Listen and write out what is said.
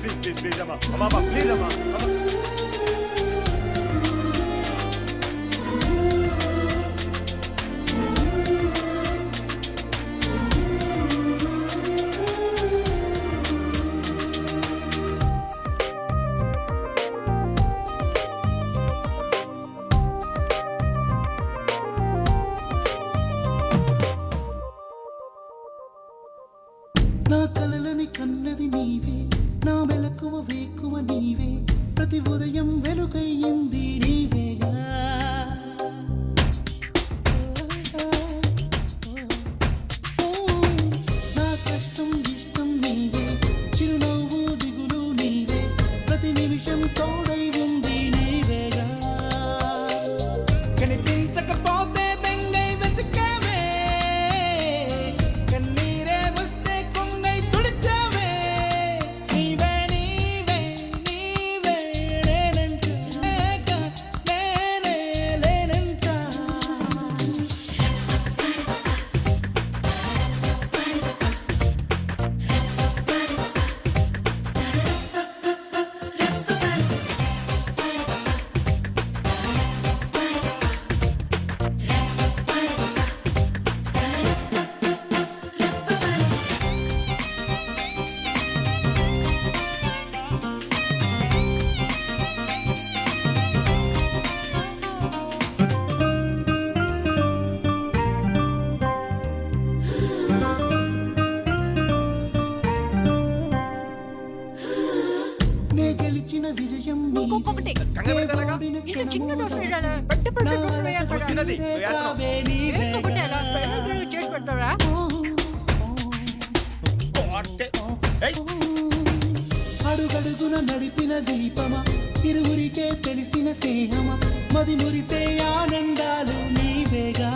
Please please please అమ్మా అమ్మా please అమ్మా నా కలలని కన్నది నీవే, నా మెలకువ వేకువ నీవే, ప్రతి ఉదయం వెలుగయ్యింది నీవేగా. నా కష్టం ఇష్టం నీవే, చిరునవ్వు దిగులు నీవే, ప్రతి నిమిషం తోడై ఉంది నీవేగా. కనిపించకపోతే బెంగై వెతికావే, కన్నీరే వస్తే కొంగై తుడిచావే. నీవే నీవే నీవే నేనంట, లేక నేనే లేనంట. నే గెలిచిన విజయం ఇంకొకటి. ఇది చిన్న దోశ వేయాలా? పెద్ద పెద్ద దోశ వేయాలి కదా? చిన్నది ఇంకొకటి అలా పెద్ద పెద్ద చేసి పెడతారా? అడుగడుగున నడిపిన దీపమా, ఇరువురికే తెలిసిన స్నేహమా, మది మురిసే ఆనందాలు నీవేగా.